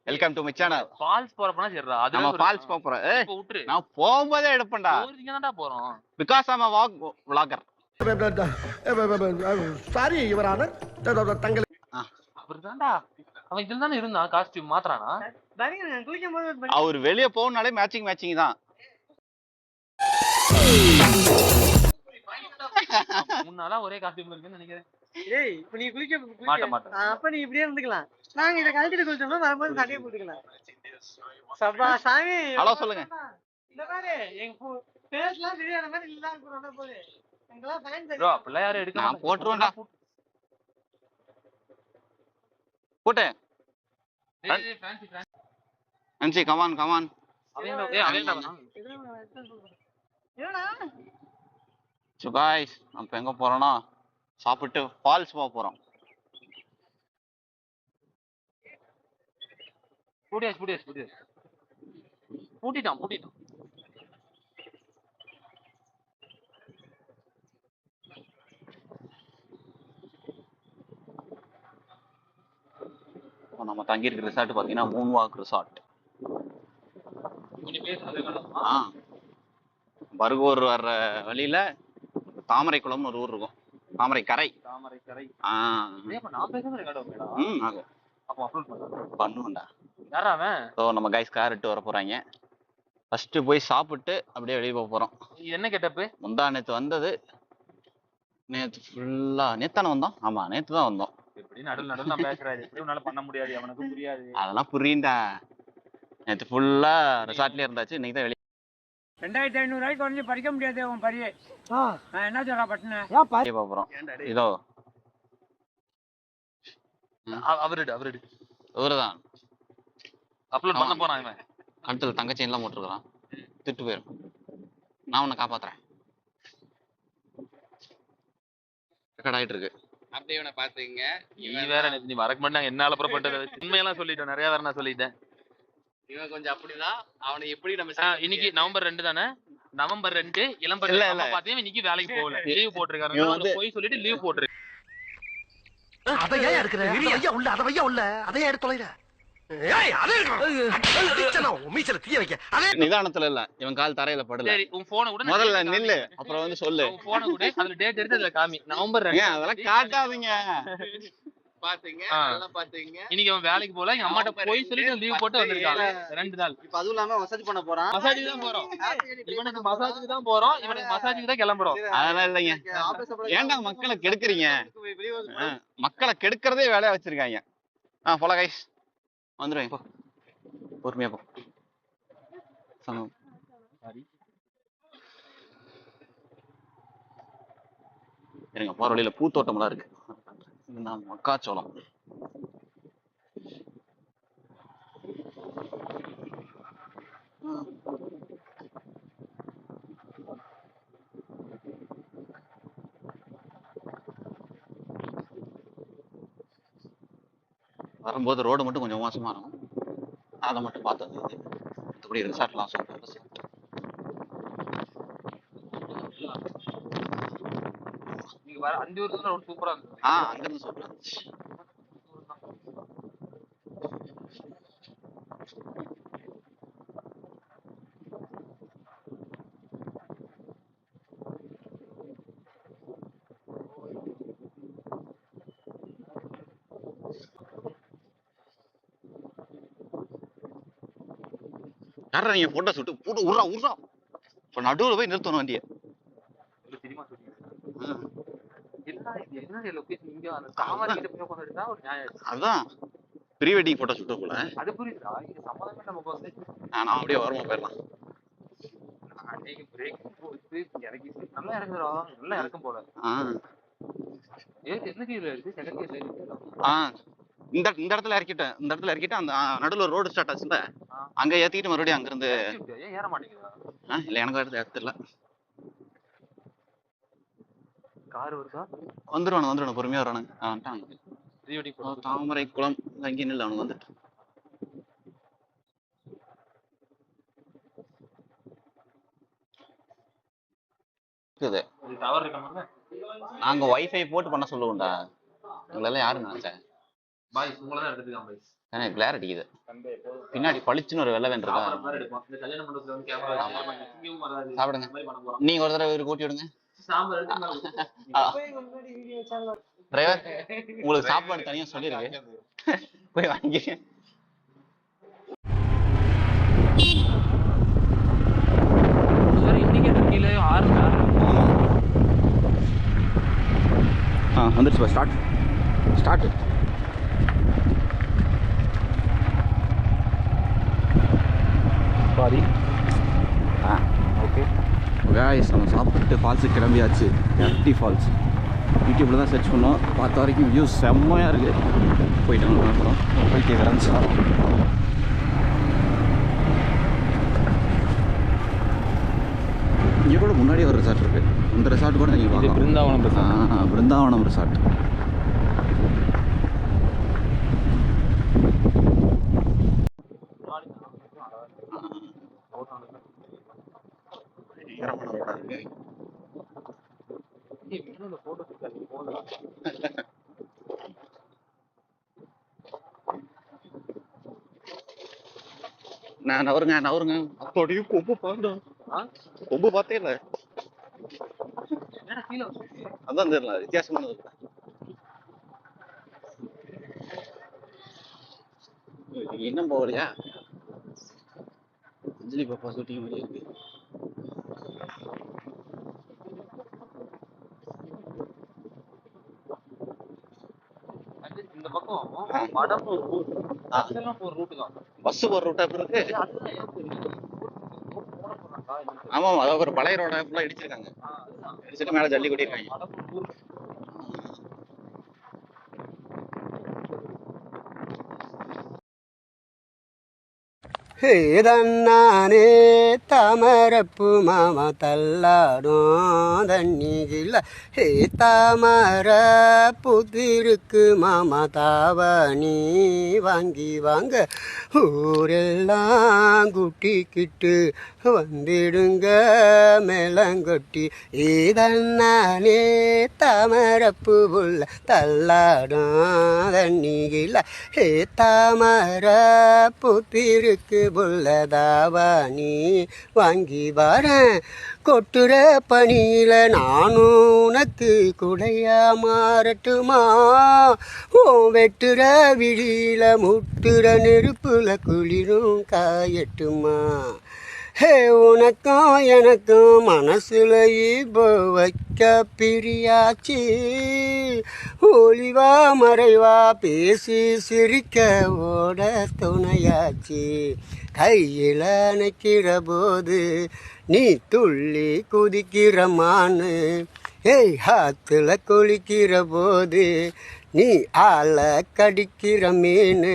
Welcome to my channel. Falls போறப்பனா சரிடா. அது நம்ம ஃபால்ஸ் போறோம். இப்ப விட்டுரு. நான் போகும்போதே எடுப்பேன்டா. போறீங்க தான்டா போறோம். Because I am a vlogger. Sorry your honour. தங்கள் அவர்தான்டா. அவன் இதுல தானே இருந்தான். காஸ்டியூம் மாத்துறானா? அவர் வெளிய போறனாலே மேட்சிங் தான். முன்னால ஒரே காஸ்டியூம்ல இருக்குன்னு நினைக்கிறேன். ஏய் இப்ப நீ குளிக்க மாட்டேன். அப்ப நீ இப்படியே இருந்துக்கலாம். நாங்க இத கழட்டிட்டு குளிச்சோம்னா வரும்போது சட்டையை போட்டுக்கலாம். சப்பா சாமி. ஹலோ சொல்லுங்க. இந்த மாதிரி எங்க பேஸ்லாம் சரியான மாதிரி இல்லாம போறத போல. எங்கலாம் ஃபேன் ப்ரோ அப்பல யாரும் எடுக்க நான் போட்றேன்டா. போடு. Fancy come on. அவன் ஏடா சோ गाइस நம்ம எங்க போறோம்னா சாப்பிட்டு ஃபால்ஸ் போறோம். பூட்டிட்டான். நம்ம தங்கி இருக்கிற ரிசார்ட் பாத்தீங்கன்னா மூன்வாக் ரிசார்ட். பர்கூர் வர்ற வழியில தாமரைக்குளம்னு ஒரு ஊர் இருக்கும். தாமரைக்கரை. நான் பேசுறது ரெக்கார்ட் ஆகும்டா. ஆகும். அப்ப அப்லோட் பண்ணுவேன்டா. யாரா அவன்? சோ நம்ம गाइस கார் எடுத்து வர போறாங்க. ஃபர்ஸ்ட் போய் சாப்பிட்டு அப்படியே வெளிய போறோம். என்ன கெட்டப்? முந்தா நேத்து வந்தது. நேத்து ஃபுல்லா நேத்தான வந்தோம். ஆமா நேத்து தான் வந்தோம். எப்படி நடுவுல நான் பேசுறாரு. எப்படி உன்னால பண்ண முடியாது. அவனுக்கு புரியாது. அதெல்லாம் புரியும்டா. நேத்து ஃபுல்லா ரிசார்ட்லயே இருந்தாச்சு. இன்னைக்கு தான் 2500 ரூபாய்க்கு வந்து படிக்க முடியாது உன் பரியே. நான் என்ன சொல்றா பட்டன? வெளிய போறோம். இதோ அவருடு இவர்தான் அப்லோட் பண்ண போறான் இவன். கழுத்துல தங்கச்சி எல்லாம் போட்டுருக்கான். திட்டு போயிரும். நான் உன்னை காப்பாத்துறேன். ரெக்கார்ட் ஆயிட்டு இருக்கு. அப்படியே இவனை பாத்துங்க. நீ வேற நீ மறக்க மாட்டாங்க. என்ன அலப்பற பண்றது? உண்மையெல்லாம் சொல்லிட்டேன். நிறைய வேற நான் சொல்லிட்டேன். இவன் கொஞ்சம் அப்படிதான். அவனை எப்படி நம்ம இன்னைக்கு நவம்பர் 2 தானே? நவம்பர் 2 இளம்பர் பாத்தீங்கன்னா இன்னைக்கு வேலைக்கு போகல. லீவ் போட்டிருக்காரு. போய் சொல்லிட்டு லீவ் போட்டுரு. அதையே எடுக்கற. ஐயா உள்ள அதையே உள்ள. அதையே எடுத்து தொலைற. ஏய் அதே அடிச்சனா மீச்சல தீய வைக்க. அதே நிதானத்துல இல்ல. இவன் கால் தரையில படல. சரி உன் போனை கூட முதல்ல நில்லு. அப்புறம் வந்து சொல்லு. உன் போனை கூட அதுல டேட் எடுத்து அதுல காமி. நவம்பர் 2. அதெல்லாம் காட்டாதீங்க. பாத்துங்க. நல்லா பாத்துங்க. இன்னைக்கு அவன் வேலைக்கு போல. எங்க அம்மாட்ட போய் சொல்லிட்டு லீவ் போட்டு வந்திருக்கான். 2 நாள். இப்ப அதுவும் இல்லாம மசாஜ் பண்ண போறான். மசாஜுக்கு தான் போறோம். இவனுக்கு மசாஜுக்கு தான் போறோம். இவனுக்கு மசாஜுக்கு தான் கிளம்புறோம். அதெல்லாம் இல்லைங்க. ஏன்டா மக்களை கெடுக்குறீங்க? மக்களை கெடுக்கிறதே வேலையா வச்சிருக்காங்க. போல கைஸ் வந்துருவாங்க. போ பொறுமையா போ. இருங்க போற வழியில பூத்தோட்டம்லாம் இருக்கு. மக்காச்சோளம். வரும்போது ரோடு மட்டும் கொஞ்சம் மோசமா இருக்கும். அதை மட்டும் பார்த்தது. மற்றபடி ரிசார்ட்லாம் சூப்பர் ரிசார்ட். நீங்க வர அந்தியூர்ல ரோட் சூப்பரா இருந்துச்சு. அங்கிருந்து சூப்பரா இருந்துச்சு. யாரா நீங்க போட்டோ சுட்டு போட்டு உர்றா இப்ப நடுவுல போய் நிறுத்தணும் வண்டியை. அதான் ப்ரீ வெட்டிங் போட்டோ சுட்டு போல. அது புரியுதா? இது சம்மதமே நமக்கு வந்து நான் அப்படியே வரமா போயிடலாம். இறக்கி நல்லா இறங்குறோம். நல்லா இறக்கும் போல. என்ன கீழ இருக்கு? செகண்ட் கீழ இருக்கு. இந்த இடத்துல இறக்கிட்டு அந்த நடுவுல ரோடு ஸ்டார்ட் ஆச்சுல, அங்க ஏத்திட்டு மறுபடியும் அங்க இருந்து ஏற மாட்டேங்குதா? இல்ல எனக்கு இடத்துல கார் வருதா? வந்துருவானு பொறுமையா வரானுங்க. தாமரை குளம் அங்கே நில்ல அவனுக்கு வந்துட்டு. நாங்க வைஃபை போட்டு பண்ண சொல்லுவோம்டா. உங்களெல்லாம் யாரு நினைச்சேன்? பாய்ஸ் உங்களை தான் எடுத்துக்கலாம் பாய்ஸ். எனக்கு கிளார் அடிக்குது. பின்னாடி பளிச்சுன்னு ஒரு வெள்ளை இருக்கா. சாப்பிடுங்க. நீங்க ஒரு தடவை கூட்டி விடுங்க. டிரைவர், உங்களுக்கு சாப்பாடு தனியா சொல்லிருக்கு, போய் வாங்கி. வந்துருச்சு. ஸ்டார்ட். சாரி. ஓகே காய்ஸ், நம்ம சாப்பிட்டு ஃபால்ஸுக்கு கிளம்பியாச்சு. எஃப்டி ஃபால்ஸ் யூடியூப்பில் தான் சர்ச் பண்ணோம். பார்த்த வரைக்கும் வியூஸ் செம்மையாக இருக்குது. போயிட்டு அப்புறம் போயிட்டு வரேன் சார். இங்கே கூட முன்னாடி ஒரு ரெசார்ட் இருக்குது. இந்த ரெசார்ட் கூட நீங்கள் பார்க்கலாம். பிருந்தாவனம் ரெசார்ட். பிருந்தாவனம் ரெசார்ட். நவருங்க. அப்படியே கொம்பு பாருடா. கொம்பு பார்த்தே இல்ல. அதான் தெரியல, வித்தியாசமானது. இன்னும் போகலையா? அஞ்சலி பாப்பா ஷூட்டிங் மாதிரி இருக்கு. இந்த பக்கம் வடபூர் ரூட் தான். பஸ் போற ரூட்டா இருக்கு. ஆமா, அதாவது ஒரு பழைய ரோட ஃபுல்லா இடிச்சிருக்காங்க. இடிச்சிட்டு மேல ஜல்லி கொட்டிருக்காங்க. தன்னானே தாமரப்பு மாமா தள்ளாடும் தண்ணியில் தாமர புதிருக்கு மாமா தாவணி வாங்கி வாங்க ஊரெல்லாம் குட்டிக்கிட்டு வந்திடுங்க மேலங்கொட்டி. இதன்னானே தாமரப்பு புள்ள தள்ளாடும் தண்ணியில் தாமர புத்திருக்கு புள்ளதாவானி வாங்கி வரேன். கொட்டுற பணியில நானும் உனக்கு குடையா மாறட்டுமா? ஓ வெட்டுற விழியில முட்டுற நெருப்புல குளிரும் காயட்டுமா? ஹே, உனக்கும் எனக்கும் மனசுல இப்போ வைக்க பிரியாச்சு. ஒளிவா மறைவா பேசி சிரிக்க ஓட துணையாச்சு. கையில் நிற்கிற போது நீ துள்ளி குதிக்கிற மானு. ஏய், ஆத்துல குளிக்கிற போது நீ ஆளை கடிக்கிற மீன்.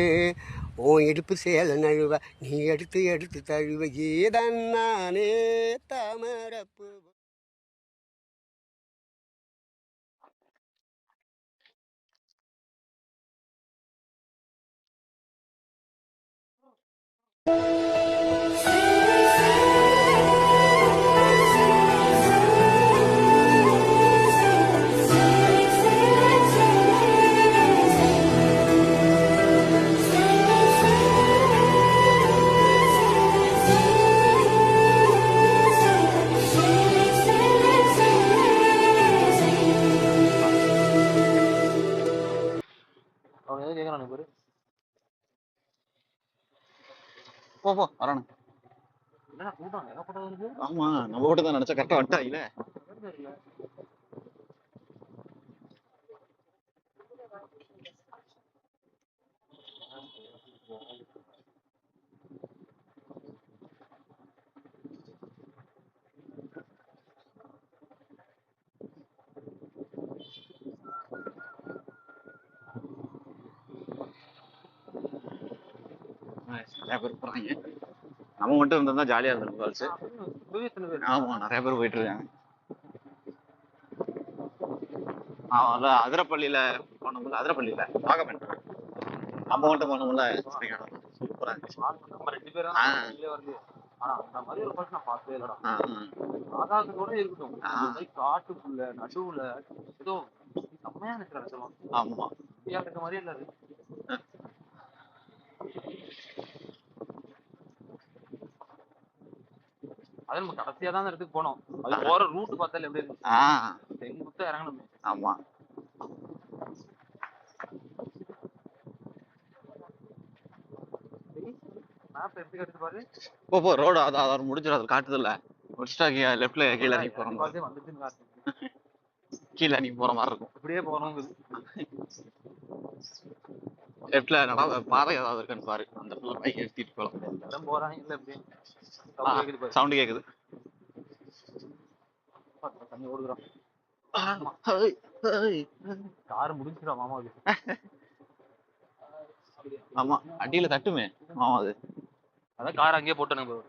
உன் இடுப்பு சேலை நழுவ நீ எடுத்து தழுவ. ஏதன்னானே தாமரப்பு. போ வரணும். ஆமா, நம்ம கூட தான் நினைச்சா கரெக்டா வந்துட்டா இல்ல. நிறைய பேர் போறாங்க. நம்ம மட்டும் இருந்தா ஜாலியா இருந்திருக்கும் கால்ஸ். ஆமா, நிறைய பேர் போயிட்டு இருக்காங்க. அதிரப்பள்ளியில போனோம்ல, அதிரப்பள்ளியில வாகமன் நம்ம மட்டும் போனோம்ல, சூப்பரா இருந்துச்சு. நம்ம 2 பேரும் ஆனா அந்த மாதிரி ஒரு பர்சன் நான் பார்த்ததே இல்லடா. ஆகாசத்தோட இருக்கட்டும், காட்டுக்குள்ள நடுவுல ஏதோ செம்மையா இருக்கிற இடத்துல. ஆமா, இருக்க மாதிரியே இல்ல. அது நம்ம கடைசியா தான் அந்த இடத்துக்கு போனோம். அது போற ரூட் பார்த்தால எப்படி இருக்கு? செங்குத்தா இறங்கணுமே. ஆமா. மேப் எப்படி கட்டுது பாரு. போ ரோடு அது முடிஞ்சிடும். அது காட்டுதில்ல. முடிச்சிட்டா லெஃப்ட்ல கீழே நீ போற மாதிரி வந்துச்சுன்னு காட்டு. கீழே நீ போற மாதிரி இருக்கும். இப்படியே போறோம். லெஃப்ட்ல பாதை ஏதாவது இருக்குன்னு பாரு. அந்த ஃபுல்லா பைக் எடுத்துட்டு போலாம். இடம் போறாங்க இல்ல எப்படி சவுண்ட் கேக்குது. தண்ணி ஓடுறான். கார் முடிஞ்சிடும் மாமாவுக்கு. ஆமா அடியில தட்டுமே மாமா. அது அதான் கார் அங்கேயே போட்டு நம்ம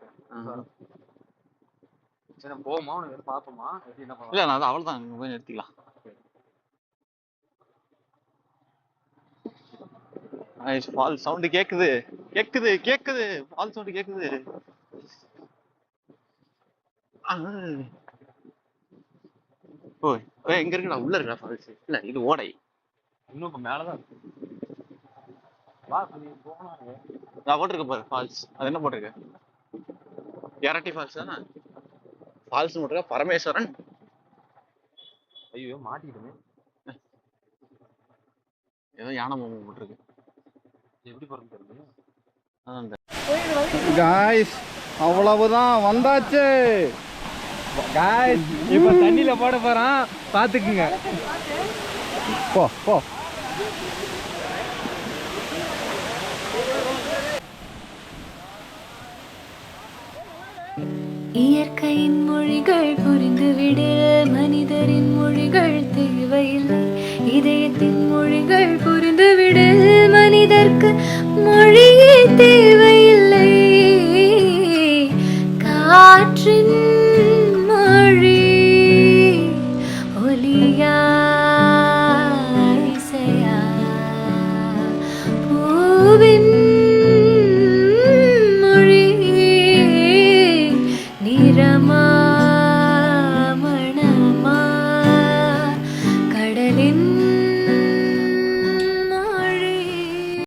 போவோமா உனக்கு பாப்போமா எப்படி என்ன இல்ல நான் அவ்வளவுதான் இங்க போய் நிறுத்திக்கலாம். ஃபால் சவுண்ட் கேக்குது ஃபால் சவுண்ட் கேக்குது. ஓய் எங்க இருக்குடா? உள்ள இருக்குடா ஃபால்ஸ். இல்ல இது ஓடை. இன்னும் இப்ப மேலதான் இருக்கு. வா போகணும். நான் போட்டிருக்க பாரு ஃபால்ஸ். அது என்ன போட்டிருக்க? கேரட்டி ஃபால்ஸ் தானே? ஃபால்ஸ் போட்டிருக்க பரமேஸ்வரன். ஐயோ மாட்டிக்கிட்டுமே. ஏதோ யானை பொம்மை போட்டிருக்கு. எப்படி போறது தெரியல. காய்ஸ் அவ்வளவுதான் வந்தாச்சு. காய்ஸ் இப்ப தண்ணியில போட போறான் பாத்துக்குங்க. போ இயற்கையின் மொழிகள் புரிந்துவிடு, மனிதரின் மொழிகள் தேவையில்லை. இதயத்தின் மொழிகள் புரிந்துவிடு, மனிதர்க்கு மொழியே தேவையில்லை. காற்றின் மொழி ஒலியா இசையா, பூவின் நிறமா